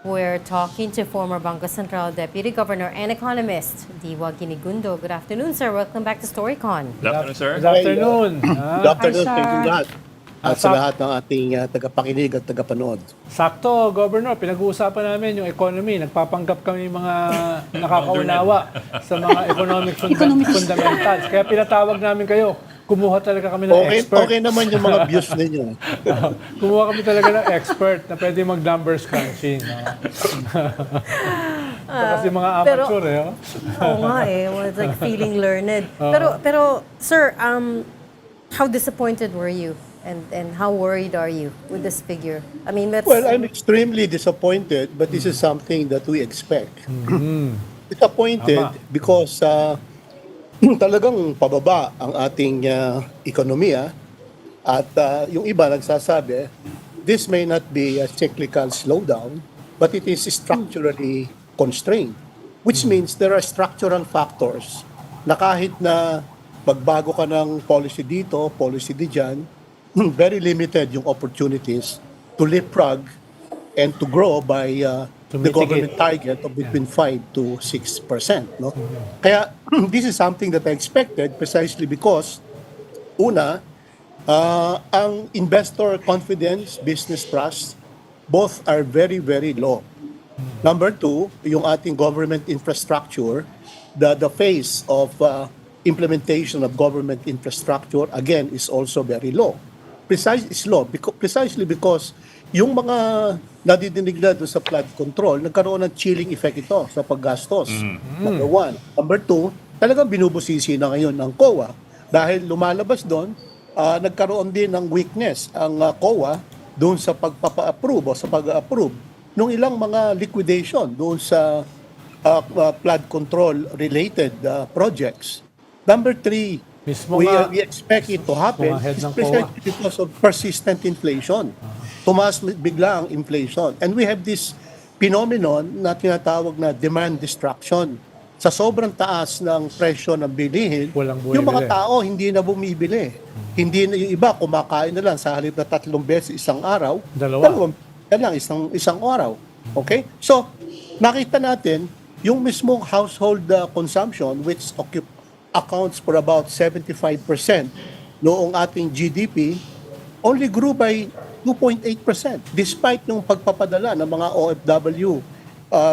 We're talking to former Bangko Sentral Deputy Governor and economist, Diwa Ginigundo. Good afternoon, sir. Welcome back to StoryCon. Good afternoon, sir. Good afternoon. Good afternoon, Hi, thank you sir. lahat. At sa lahat ng ating tagapakinig at tagapanood. Sakto, Governor, pinag-uusapan namin yung economy. Nagpapanggap kami mga nakakaunawa sa mga economic fundamentals. Kaya pinatawag namin kayo. Kumuha talaga kami ng expert. Okay naman yung mga views ninyo. Kumuha kami talaga ng expert na pwede mag-numbers crunching. Kasi mga amateur eh. Oo nga eh. Well, it's like feeling learned. Pero sir, how disappointed were you? And how worried are you with this figure? I mean, that's... Well, I'm extremely disappointed, but this is something that we expect. Disappointed because talagang pababa ang ating ekonomiya at yung iba nagsasabi, this may not be a cyclical slowdown, but it is structurally constrained, which means there are structural factors na kahit na magbago ka ng policy dito, policy di dyan, very limited yung opportunities to leapfrog and to grow by the government target of between 5 to 6%. No? Kaya this is something that I expected precisely because, una, ang investor confidence, business trust, both are very, very low. Number two, yung ating government infrastructure, the phase of implementation of government infrastructure, again, is also very low. Precisely because yung mga nadidinig na doon sa flood control, nagkaroon ng chilling effect ito sa paggastos. Number one. Number two, talagang binubusisi na ngayon ng COA dahil lumalabas doon, nagkaroon din ng weakness ang COA doon sa pagpapa-approve o sa pag-approve ng ilang mga liquidation doon sa flood control related projects. Number three, we expect it to happen especially because of persistent inflation. Tumaas bigla ang inflation. And we have this phenomenon na tinatawag na demand destruction. Sa sobrang taas ng presyo ng bilihin, yung mga tao hindi na bumibili. Hindi na, yung iba kumakain na lang sa halip na 3 beses isang araw. Dalawang lang isang araw. Okay? So, nakita natin yung mismong household consumption which accounts for about 75% noong ating GDP only grew by 2.8% despite yung pagpapadala ng mga OFW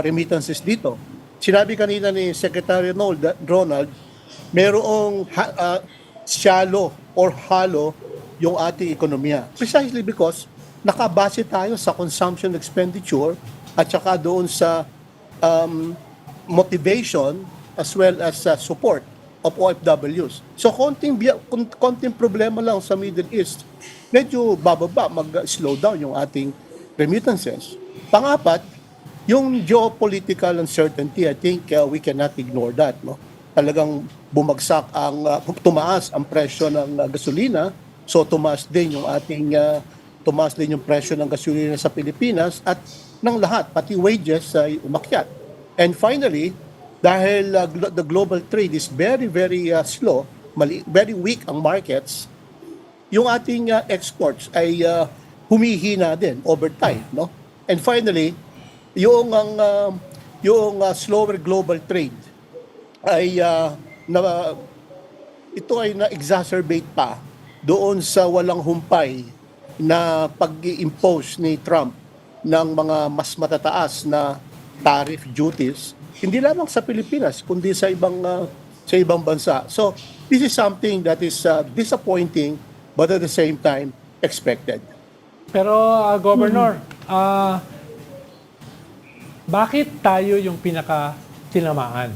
remittances dito. Sinabi kanina ni Secretary Ronald, merong shallow or hollow yung ating ekonomiya. Precisely because nakabase tayo sa consumption expenditure at saka doon sa motivation as well as support of OFWs. So konting problema lang sa Middle East, medyo bababa, mag-slow down yung ating remittances. Pangapat, yung geopolitical uncertainty, I think we cannot ignore that. No? Talagang bumagsak tumaas ang presyo ng gasolina, so tumaas din yung presyo ng gasolina sa Pilipinas at ng lahat, pati wages ay umakyat. And finally, dahil the global trade is very, very slow, very weak ang markets, yung ating exports ay humihina din over time. No? And finally, yung slower global trade ay ito ay na-exacerbate pa doon sa walang humpay na pag-impose ni Trump ng mga mas matataas na tariff duties, hindi lamang sa Pilipinas, kundi sa ibang bansa. So, this is something that is disappointing but at the same time expected. Pero, Governor, bakit tayo yung pinaka-tinamaan?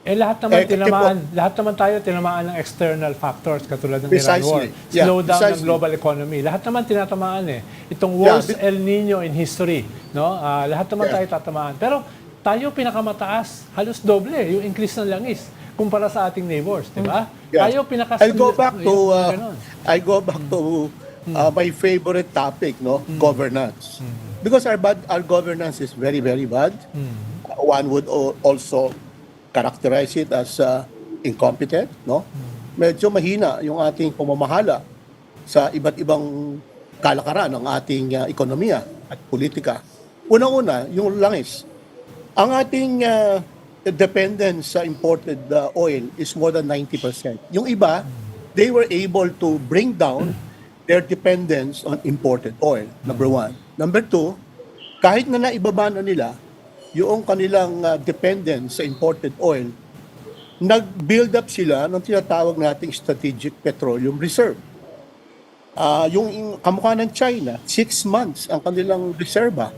Lahat naman tayo tinamaan ng external factors katulad ng Iran war. Slowdown ng global economy. Lahat naman tinatamaan eh. Itong worst El Nino in history, no? Lahat naman tayo tatamaan. Pero tayo pinakamataas, halos doble yung increase ng langis kumpara sa ating neighbors, di ba? Tayo I go back to my favorite topic, no? Governance. Because our governance is very, very bad. One would also characterize it as incompetent, no? Medyo mahina yung ating pamamahala sa iba't ibang kalakaran ng ating ekonomiya at politika. Unang-una, yung langis. Ang ating dependence sa imported oil is more than 90%. Yung iba, they were able to bring down their dependence on imported oil, number one. Number two, kahit na naibaba na nila yung kanilang dependence sa imported oil, nag-build up sila ng tinatawag nating strategic petroleum reserve. Yung kamukha ng China, 6 months ang kanilang reserva.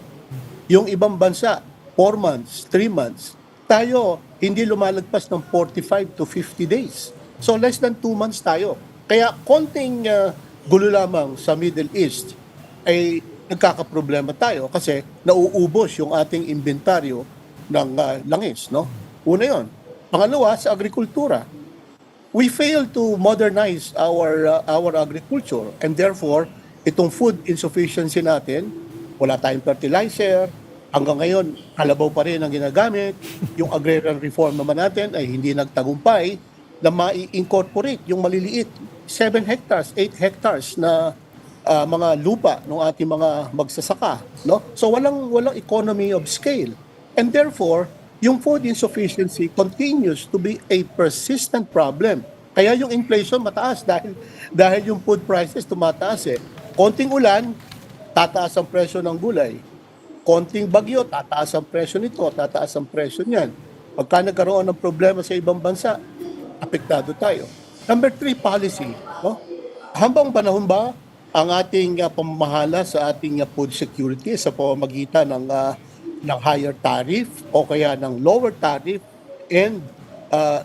Yung ibang bansa, 4 months, 3 months. Tayo, hindi lumalagpas ng 45 to 50 days. So less than 2 months tayo. Kaya konting gulo lamang sa Middle East ay nagkakaproblema tayo kasi nauubos yung ating inventaryo ng langis. No? Una yon. Pangalawa, sa agrikultura. We fail to modernize our agriculture and therefore, itong food insufficiency natin, wala tayong fertilizer, hanggang ngayon, kalabaw pa rin ang ginagamit. Yung agrarian reform naman natin ay hindi nagtagumpay na ma-incorporate yung maliliit 7 hectares, 8 hectares na mga lupa ng ating mga magsasaka. No? So walang economy of scale. And therefore, yung food insufficiency continues to be a persistent problem. Kaya yung inflation mataas dahil yung food prices tumataas eh. Konting ulan, tataas ang presyo ng gulay. Konting bagyo, tataas ang presyo nito, tataas ang presyo niyan. Pagka nagkaroon ng problema sa ibang bansa, apektado tayo. Number 3, policy. No? Hambang panahon ba ang ating pamamahala sa ating food security sa pamamagitan ng higher tariff o kaya ng lower tariff and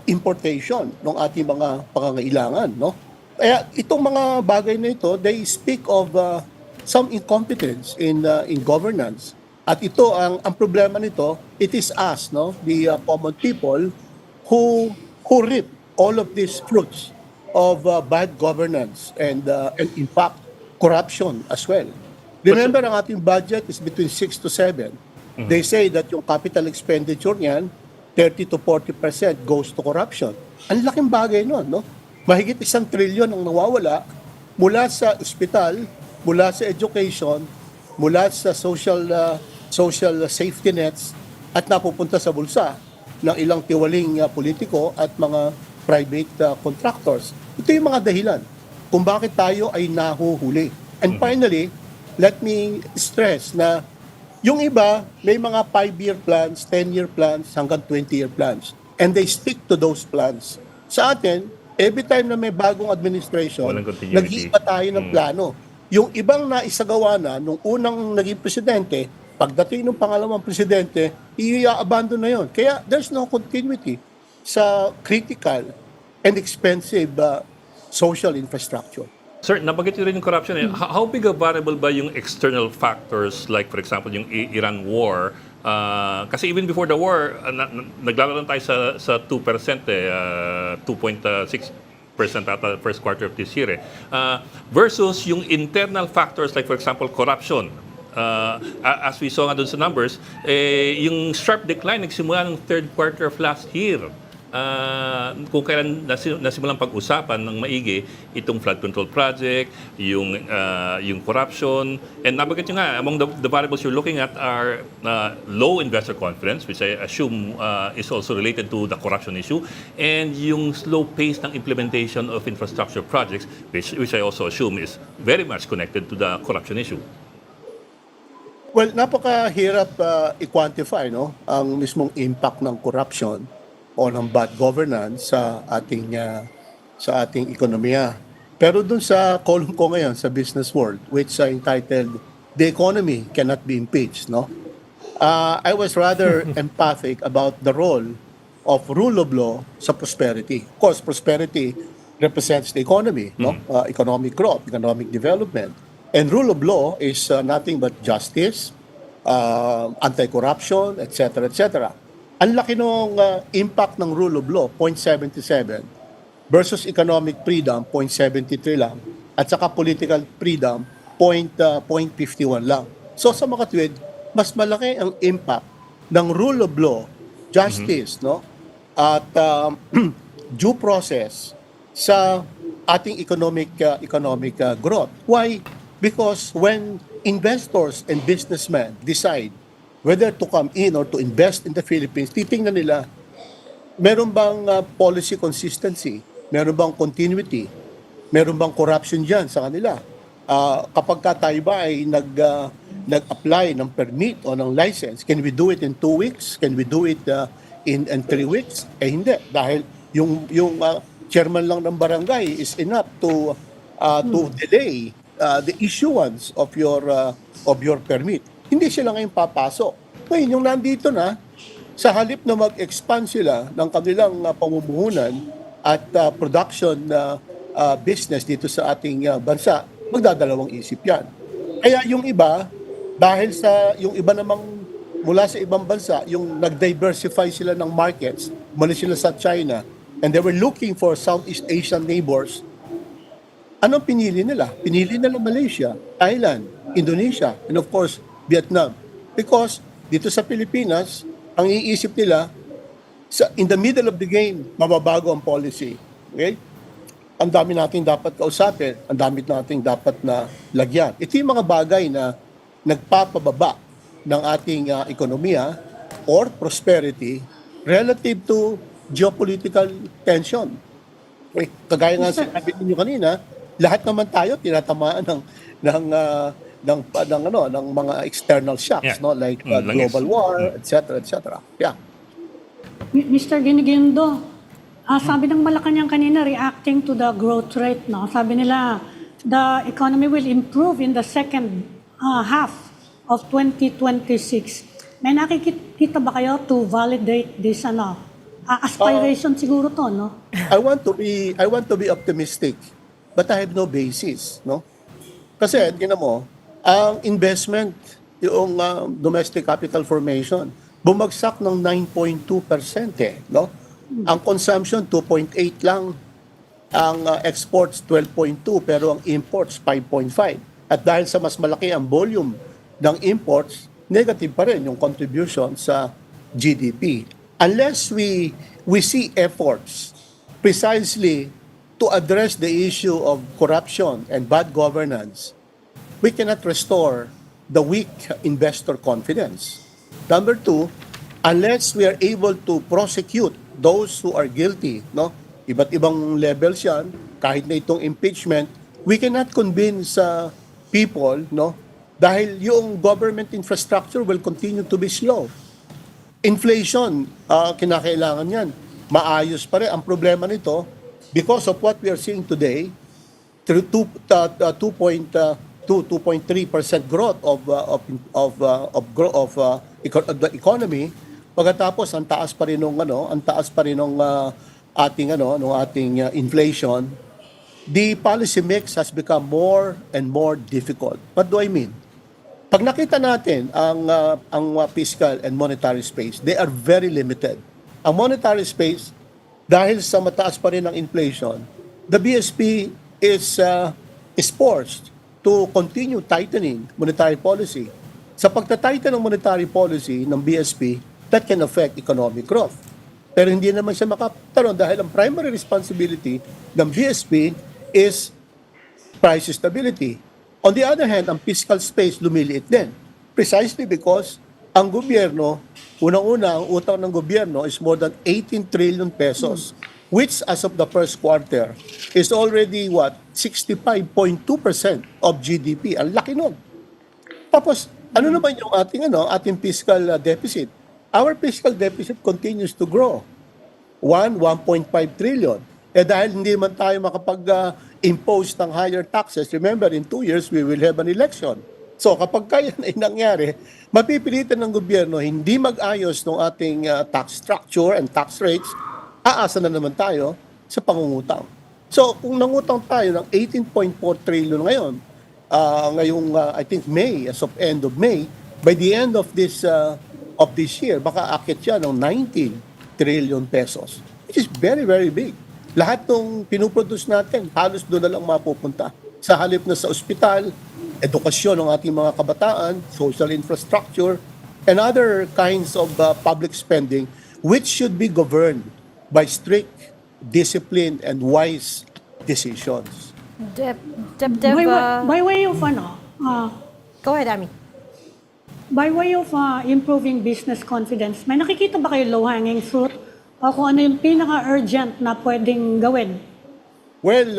importation ng ating mga pangangailangan, no? Kaya itong mga bagay na ito, they speak of some incompetence in governance. At ito ang problema nito, it is us, no, the common people who reap all of these fruits of bad governance and in fact corruption as well. Remember, ang ating budget is between 6 to 7. They say that yung capital expenditure niyan 30 to 40% goes to corruption. Ang laking bagay nun, no? Mahigit 1 trilyon ang nawawala mula sa ospital, mula sa education, mula sa social safety nets at napupunta sa bulsa ng ilang tiwaling politiko at mga private contractors. Ito yung mga dahilan kung bakit tayo ay nahuhuli. And finally, let me stress na yung iba, may mga 5-year plans, 10-year plans, hanggang 20-year plans. And they stick to those plans. Sa atin, every time na may bagong administration, nag-iiba tayo ng plano. Yung ibang naisagawa na, nung unang naging presidente, pagdating ng pangalawang presidente, i-abandon na yon. Kaya there's no continuity sa critical and expensive social infrastructure. Sir, nabanggit niyo rin yung corruption. How big a variable ba yung external factors like for example yung Iran war? Kasi even before the war, naglalaro tayo sa 2% eh, 2.6% ata first quarter of this year eh. Versus yung internal factors like for example corruption. As we saw nga dun sa numbers, yung sharp decline nagsimula ng third quarter of last year. Kung kailan nasimulang pag-usapan ng maigi itong flood control project, yung corruption, and nabanggit nyo nga, among the variables you're looking at are low investor confidence, which I assume is also related to the corruption issue, and yung slow pace ng implementation of infrastructure projects, which I also assume is very much connected to the corruption issue. Well, napakahirap i-quantify, no, ang mismong impact ng corruption o ng bad governance sa ating ekonomiya. Pero dun sa column ko ngayon sa Business World, which I entitled "The Economy Cannot Be Impeached," no? I was rather empathic about the role of rule of law sa prosperity. Of course, prosperity represents the economy, no? Economic growth, economic development. And rule of law is nothing but justice, anti-corruption, etc., etc. Ang laki ng impact ng rule of law, 0.77, versus economic freedom, 0.73 lang, at saka political freedom, 0.51 lang. So sa makatwid, mas malaki ang impact ng rule of law, justice, no, at due process sa ating economic growth. Why? Because when investors and businessmen decide whether to come in or to invest in the Philippines, titingnan nila, meron bang policy consistency? Meron bang continuity? Meron bang corruption dyan sa kanila? Kapag ka tayo ba ay nag-apply ng permit o ng license, can we do it in 2 weeks? Can we do it in 3 weeks? Hindi. Dahil yung chairman lang ng barangay is enough to delay the issuance of your permit. Hindi sila ngayon papasok. Ngayon, yung nandito na, sa halip na mag-expand sila ng kanilang pamumuhunan at production business dito sa ating bansa, magdadalawang isip yan. Kaya yung iba, dahil sa yung iba namang mula sa ibang bansa, yung nag-diversify sila ng markets, mula sila sa China, and they were looking for Southeast Asian neighbors, anong pinili nila? Pinili nila Malaysia, Thailand, Indonesia, and of course, Vietnam. Because dito sa Pilipinas, ang iisip nila, in the middle of the game, mababago ang policy. Okay? Ang dami nating dapat kausapin, ang dami nating dapat na lagyan. Ito yung mga bagay na nagpapababa ng ating ekonomiya or prosperity relative to geopolitical tension. Okay? Kagaya nga sinabi niyo kanina, lahat naman tayo tinatamaan ng mga external shocks, no, like global war, etc. Yeah. Mr. Giniguindo, sabi ng Malacanang kanina, reacting to the growth rate, no? Sabi nila, the economy will improve in the second half of 2026. May nakikita ba kayo to validate this aspiration siguro to, no? I want to be optimistic, but I have no basis, no? Kasi tingnan mo, ang investment, yung domestic capital formation, bumagsak ng 9.2% no? Ang consumption 2.8 lang, ang exports 12.2 pero ang imports 5.5. At dahil sa mas malaki ang volume ng imports, negative pa rin yung contribution sa GDP. Unless we see efforts precisely to address the issue of corruption and bad governance, we cannot restore the weak investor confidence. Number 2, unless we are able to prosecute those who are guilty, no? Iba't ibang levels yan, kahit na itong impeachment, we cannot convince people, no? Dahil yung government infrastructure will continue to be slow. Inflation, kinakailangan yan. Maayos pa rin. Ang problema nito, because of what we are seeing today, 2.3% growth of the economy. Pagkatapos ang taas pa rin ng ating inflation, the policy mix has become more and more difficult. What do I mean? Pag nakita natin ang fiscal and monetary space, they are very limited. Ang monetary space, dahil sa mataas pa rin ang inflation, the BSP is forced to continue tightening monetary policy. Sa pagtatighten ng monetary policy ng BSP, that can affect economic growth. Pero hindi naman siya makapagkaroon dahil ang primary responsibility ng BSP is price stability. On the other hand, ang fiscal space lumiliit din. Precisely because ang gobyerno, unang-una, ang utang ng gobyerno is more than 18 trillion pesos, which as of the first quarter is already 65.2% of GDP. Ang laki nun. Tapos, ano naman yung ating fiscal deficit? Our fiscal deficit continues to grow. 1.5 trillion. Dahil hindi man tayo makapag-impose ng higher taxes, remember, in 2 years, we will have an election. So kapag kaya na nangyari, mapipilitan ng gobyerno hindi mag-ayos ng ating tax structure and tax rates, aasa na naman tayo sa pangungutang. So kung nangutang tayo ng 18.4 trillion ngayon, I think May, as of end of May, by the end of this year, baka akit siya ng 19 trillion pesos, which is very, very big. Lahat ng pinuproduce natin, halos doon na lang mapupunta. Sa halip na sa ospital, edukasyon ng ating mga kabataan, social infrastructure, and other kinds of public spending, which should be governed by strict, disciplined, and wise decisions. Deb, By way of go ahead, Ami. by way of improving business confidence, may nakikita ba kayo low-hanging fruit o kung ano yung pinaka-urgent na pwedeng gawin? Well,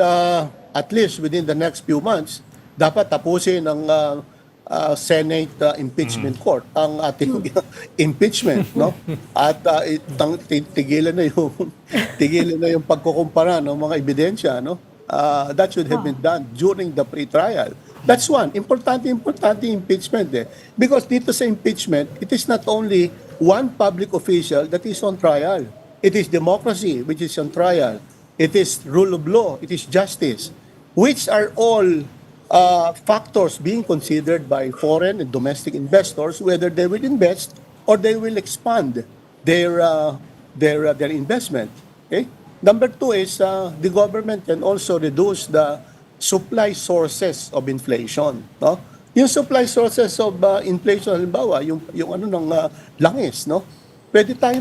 at least within the next few months, dapat tapusin ng Senate Impeachment Court ang ating impeachment, no? At tigilan na yung tigilan na yung pagkukumpara ng mga ebidensya, no? That should have been done during the pre-trial. That's one. Importante impeachment eh. Because dito sa impeachment, it is not only one public official that is on trial. It is democracy which is on trial. It is rule of law. It is justice, which are all factors being considered by foreign and domestic investors, whether they will invest or they will expand their investment. Okay? Number two is the government can also reduce the supply sources of inflation. No? Yung supply sources of inflation, halimbawa, yung ano ng langis, no? Pwede tayo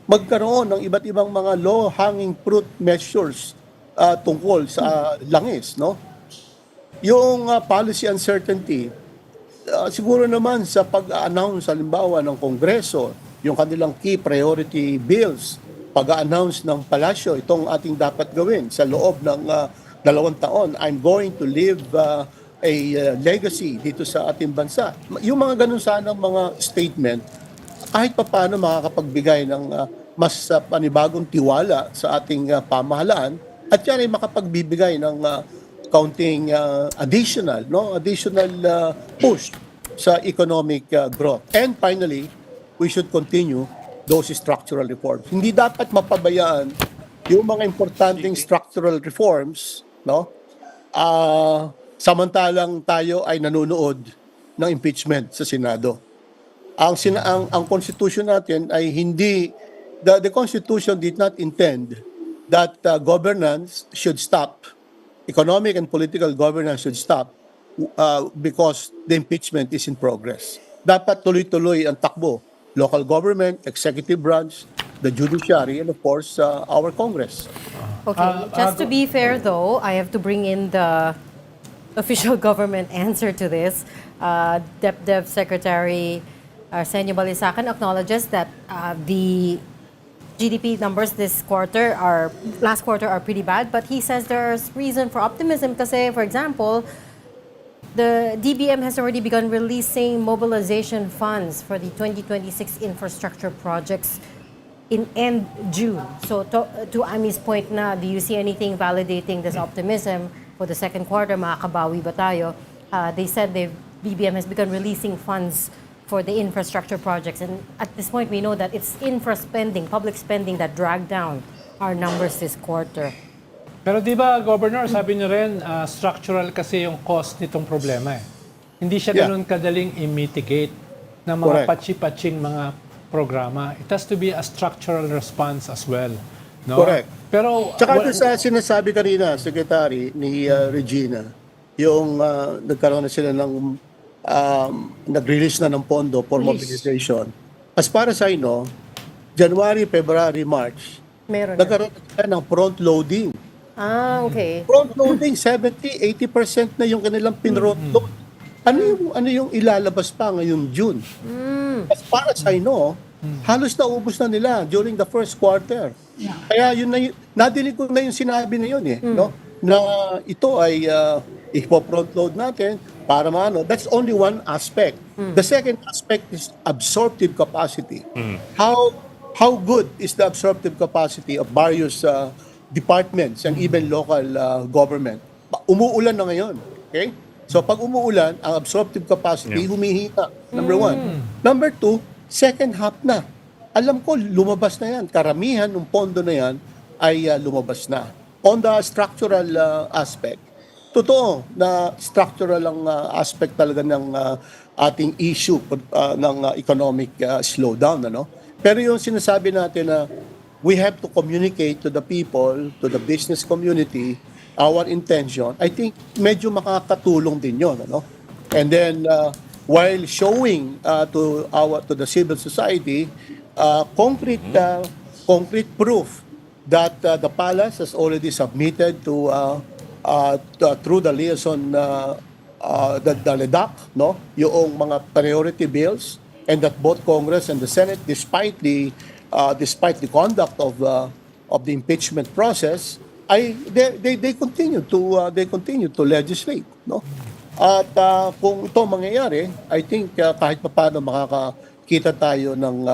magkaroon ng iba't ibang mga low-hanging fruit measures tungkol sa langis, no? Yung policy uncertainty, siguro naman sa pag-announce halimbawa ng Kongreso, yung kanilang key priority bills, pag-announce ng palasyo, itong ating dapat gawin sa loob ng 2 taon, I'm going to leave a legacy dito sa ating bansa. Yung mga ganun sanang mga statement, kahit pa paano makakapagbigay ng mas panibagong tiwala sa ating pamahalaan at yan ay makapagbibigay ng counting additional push sa economic growth. And finally, we should continue those structural reforms. Hindi dapat mapabayaan yung mga importanteng structural reforms, no? Samantalang tayo ay nanonood ng impeachment sa Senado. Ang constitution natin ay hindi the constitution did not intend that governance should stop, economic and political governance should stop because the impeachment is in progress. Dapat tuloy-tuloy ang takbo, local government, executive branch, the judiciary, and of course our Congress. Okay, just to be fair though, I have to bring in the official government answer to this. DepDev Secretary Arsenio Balisacan acknowledges that the GDP numbers last quarter are pretty bad, but he says there's reason for optimism kasi, for example, the DBM has already begun releasing mobilization funds for the 2026 infrastructure projects in end June. So to Ami's point na, do you see anything validating this optimism for the second quarter? Makakabawi ba tayo? They said DBM has begun releasing funds for the infrastructure projects. And at this point, we know that it's infra spending, public spending that dragged down our numbers this quarter. Pero di ba, Governor, sabi niyo rin, structural kasi yung cost nitong problema eh. Hindi siya ganun kadaling i-mitigate ng mga patsi-patsing mga programa. It has to be a structural response as well. No? Correct. Pero Tsaka ito sa sinasabi kanina, Secretary ni Regina, yung nagkaroon na sila ng nag-release na ng pondo for mobilization. As far as I know, January, February, March, Meron na. nagkaroon na ng front loading. Okay. Front loading, 70-80% na yung kanilang pinront load. Ano yung ilalabas pa ngayong June? As far as I know, halos naubos na nila during the first quarter. Kaya yun na nadinig ko na yung sinabi na yun no? Na ito ay ipo-front load natin para maano. That's only one aspect. The second aspect is absorptive capacity. How good is the absorptive capacity of various departments and even local government? Umuulan na ngayon. Okay? So pag umuulan, ang absorptive capacity humihina. Number one. Number two, second half na. Alam ko, lumabas na yan. Karamihan ng pondo na yan ay lumabas na. On the structural aspect, totoo na structural ang aspect talaga ng ating issue ng economic slowdown. Ano? Pero yung sinasabi natin na we have to communicate to the people, to the business community, our intention, I think medyo makakatulong din yun. Ano? And then, while showing to the civil society concrete proof that the palace has already submitted to through the liaison the LEDAC, no, yung mga priority bills, and that both Congress and the Senate, despite the conduct of the impeachment process, they continue to legislate, no. At kung ito mangyayari, I think kahit papaano makakakita tayo ng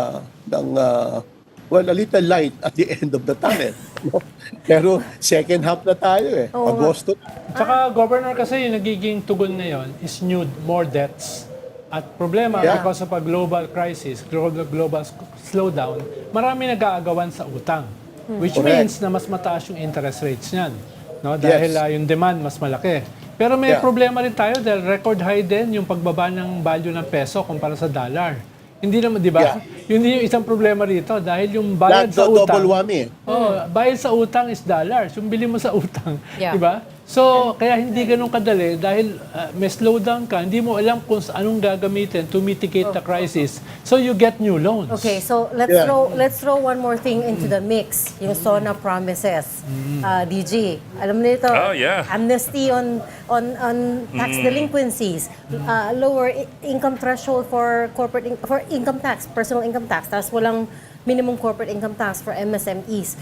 a little light at the end of the tunnel. No? Pero second half na tayo eh. Oo nga. Agosto. Tsaka, Governor, kasi yung nagiging tugon ngayon is more debts. At problema, Yeah. because of a global crisis, global slowdown, marami nag-aagawan sa utang. Which Correct. means na mas mataas yung interest rates niyan. No? Dahil yung demand mas malaki. Pero may Yeah. problema rin tayo dahil record high din yung pagbaba ng value ng peso kumpara sa dollar. Hindi naman, di ba? Yeah. Yun din yung isang problema rito dahil yung bayad sa utang. Double whammy. Oh, bayad sa utang is dollars. Yung bili mo sa utang, Yeah. di ba? So, kaya hindi ganun kadali dahil may slowdown ka, hindi mo alam kung anong gagamitin to mitigate the crisis. So, you get new loans. Okay, so Yeah. let's throw one more thing into the mix. Yung SONA promises. DG, alam mo nito, Oh, yeah. amnesty on tax delinquencies, lower income threshold for for income tax, personal income tax, tapos walang minimum corporate income tax for MSMEs.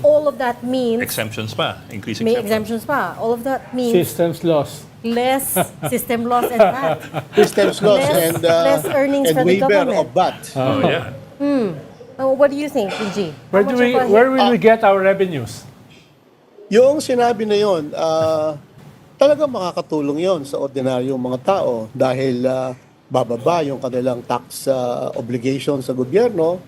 All of that means Exemptions pa. Increase may exemptions. exemptions pa. All of that means Systems loss. less system loss and VAT. Systems loss Less earnings for the waiver government. of VAT. Oh, yeah. What do you think, DG? Where will we get our revenues? Yung sinabi na yun, talagang makakatulong yon sa ordinaryong mga tao dahil bababa yung kanilang tax obligation sa gobyerno,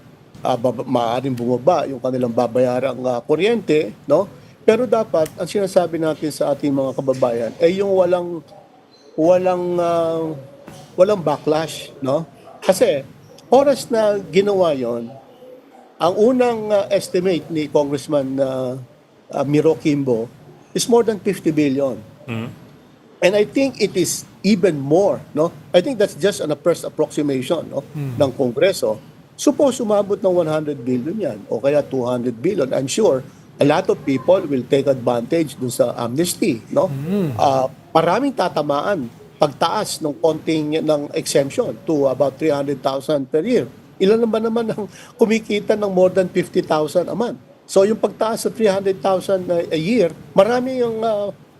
maaaring bumaba yung kanilang babayarang kuryente, no? Pero dapat ang sinasabi natin sa ating mga kababayan ay yung walang backlash, no? Kasi oras na ginawa yon, ang unang estimate ni Congressman Miro Kimbo is more than 50 billion. And I think it is even more, no? I think that's just a first approximation, no, ng Kongreso. Suppose umabot ng 100 billion yan o kaya 200 billion. I'm sure a lot of people will take advantage dun sa amnesty, no? Maraming tatamaan pagtaas ng konting ng exemption to about 300,000 per year. Ilan naman ang kumikita ng more than 50,000 a month? So yung pagtaas sa 300,000 a year, marami yung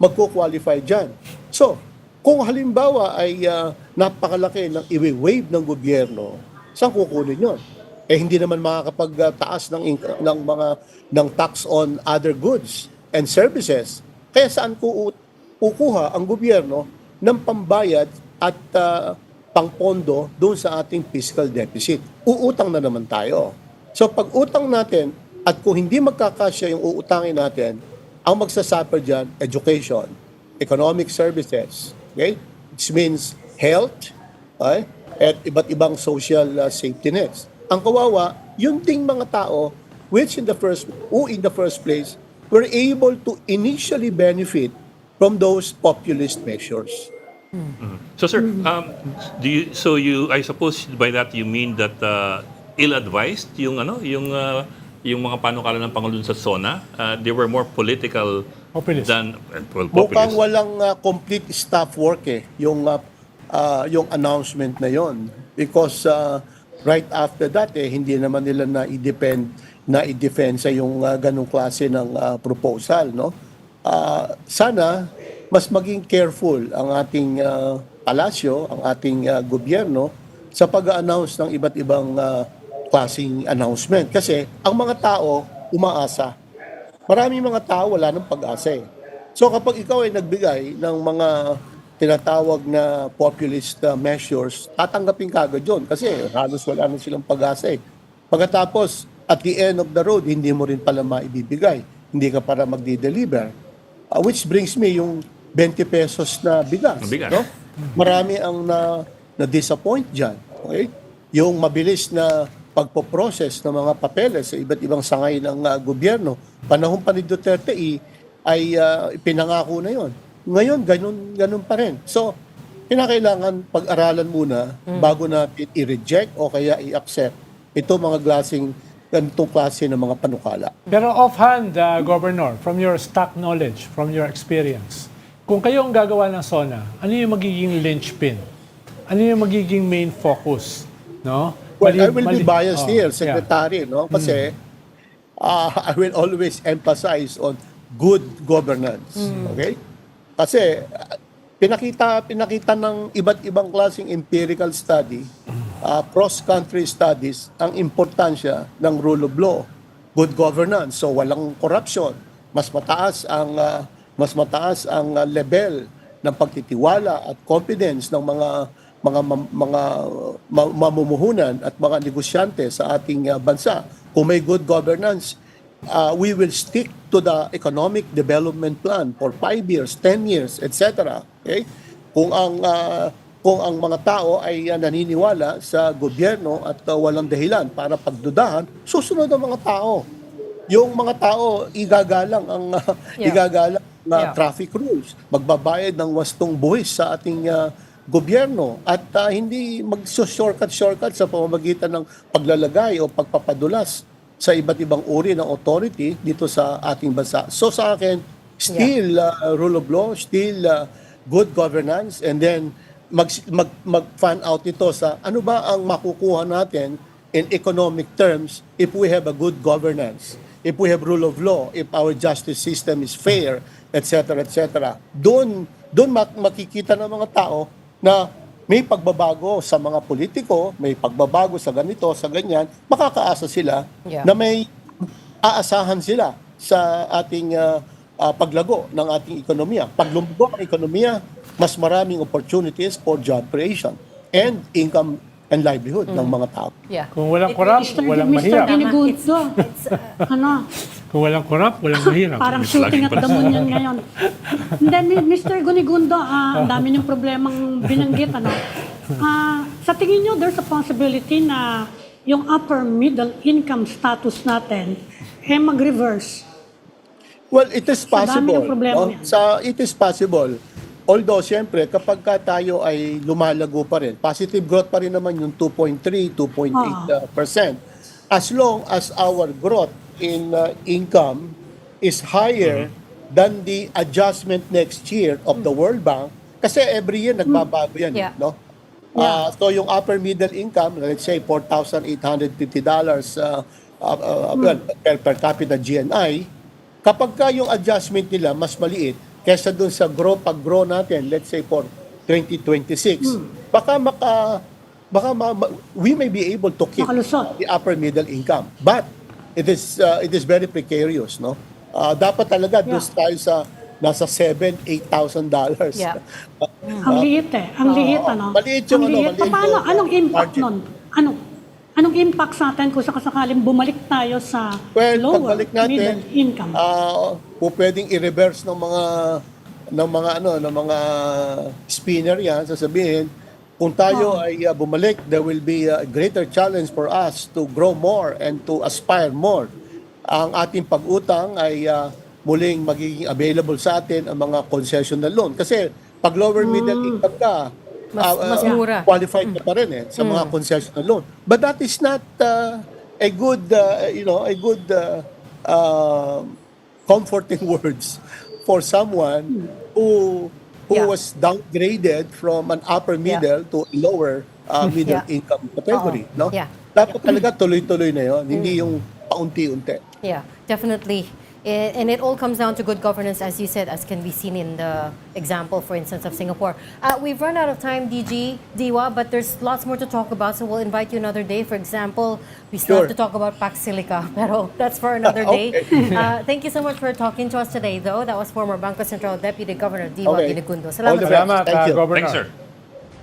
magko-qualify dyan. So, kung halimbawa ay napakalaki ng i-waive ng gobyerno, saan kukunin yun? Hindi naman makakapagtaas ng tax on other goods and services. Kaya saan kukuha ang gobyerno ng pambayad at pangpondo doon sa ating fiscal deficit? Uutang na naman tayo. So pag utang natin at kung hindi magkakasya yung uutangin natin, ang magsasuffer dyan, education, economic services, okay? Which means health, okay? At iba't ibang social safety nets. Ang kawawa, yung ding mga tao who in the first place were able to initially benefit from those populist measures. So, sir, I suppose by that you mean that ill-advised yung mga panukala ng Pangulong sa SONA, they were more political Populist. than Mukhang populist. walang complete staff work yung announcement na yon, because right after that hindi naman nila na-defend sa yung ganung klase ng proposal, no? Sana mas maging careful ang ating palasyo, ang ating gobyerno sa pag-announce ng iba't ibang klaseng announcement, kasi ang mga tao umaasa. Maraming mga tao wala ng pag-asa eh. So kapag ikaw ay nagbigay ng mga tinatawag na populist measures, tatanggapin ka agad yun kasi halos wala na silang pag-asa eh. Pagkatapos, at the end of the road, hindi mo rin pala maibibigay. Hindi ka para magdi-deliver. Which brings me yung 20 pesos na bigas. No? Marami ang na-disappoint dyan. Okay? Yung mabilis na pagpoprocess ng mga papeles sa iba't ibang sangay ng gobyerno. Panahon pa ni Duterte ay pinangako na yon. Ngayon, ganun pa rin. So, kinakailangan pag-aralan muna bago natin i-reject o kaya i-accept ito mga ganitong klase ng mga panukala. Pero offhand, Governor, from your stock knowledge, from your experience, kung kayo ang gagawa ng SONA, ano yung magiging linchpin? Ano yung magiging main focus? No? Well, I will be biased Oh, here, yeah. Secretary, no? Kasi I will always emphasize on good governance. Okay? Kasi pinakita ng iba't ibang klaseng empirical study, cross-country studies, ang importansya ng rule of law, good governance. So walang corruption, mas mataas ang level ng pagtitiwala at confidence ng mga mamumuhunan at mga negosyante sa ating bansa. Kung may good governance, we will stick to the economic development plan for 5 years, 10 years, etc. Okay? Kung ang mga tao ay naniniwala sa gobyerno at walang dahilan para pagdudahan, susunod ang mga tao. Yung mga tao igagalang ang igagalang na traffic rules, magbabayad ng wastong buwis sa ating gobyerno at hindi mag-shortcut sa pamamagitan ng paglalagay o pagpapadulas sa iba't ibang uri ng authority dito sa ating bansa. So sa akin, still rule of law, still good governance, and then mag-fan out ito sa ano ba ang makukuha natin in economic terms if we have a good governance, if we have rule of law, if our justice system is fair, etc. etc. Doon makikita ng mga tao na may pagbabago sa mga politiko, may pagbabago sa ganito, sa ganyan, makakaasa sila na may aasahan sila sa ating paglago ng ating ekonomiya. Pag lumago ang ekonomiya, mas maraming opportunities for job creation and income and livelihood ng mga tao. Yeah. Kung walang korap, walang mahirap. Mr. Ginigundo, ano, Kung walang korap, walang mahirap. parang shooting at the moon yan ngayon. Hindi, Mr. Gunigundo, ang dami niyong problemang binanggit. Ano? Sa tingin niyo, there's a possibility na yung upper middle income status natin mag-reverse. Well, it is Sa dami ng possible. problema No? yan. It is possible. Although, siyempre, kapag tayo ay lumalago pa rin, positive growth pa rin naman yung 2.3, 2.8%. As long as our growth in income is higher than the adjustment next year of the World Bank, kasi every year nagbabago yan, Yeah. no? So yung upper middle income, let's say $4,850 per capita GNI, kapag ka yung adjustment nila mas maliit kesa dun sa pag-grow natin, let's say for 2026, we may be able to keep Makalusot. the upper middle income. But it is very precarious, no? Dapat talaga doon tayo sa nasa $7,000-8,000. Yeah. Ang liit Ang liit, ano? Maliit yung Ang liit. maliit Paano, yung anong impact margin. nun? Anong impact sa atin kung sakasakaling bumalik tayo sa Well, lower pagbalik natin, middle income? pwedeng i-reverse ng mga spinner yan, sasabihin, kung tayo ay bumalik, there will be a greater challenge for us to grow more and to aspire more. Ang ating pag-utang ay muling magiging available sa atin ang mga concessional loan. Kasi pag lower middle income ka, Mas mura. qualified ka pa rin sa mga concessional loan. But that is not a good comforting words for someone who was downgraded from an upper middle to a lower middle income category, no? Yeah. Dapat talaga tuloy-tuloy na 'yon, hindi yung paunti-unti. Yeah, definitely. And it all comes down to good governance, as you said, as can be seen in the example, for instance, of Singapore. We've run out of time, DG, Diwa, but there's lots more to talk about, so we'll invite you another day. For example, we still have to talk about Pax Silica, pero that's for another day. Thank you so much for talking to us today, though. That was former Bangko Sentral Deputy Governor Diwa Ginigundo. Salamat. All the best. Salamat, Thank you. Governor. Thanks, sir.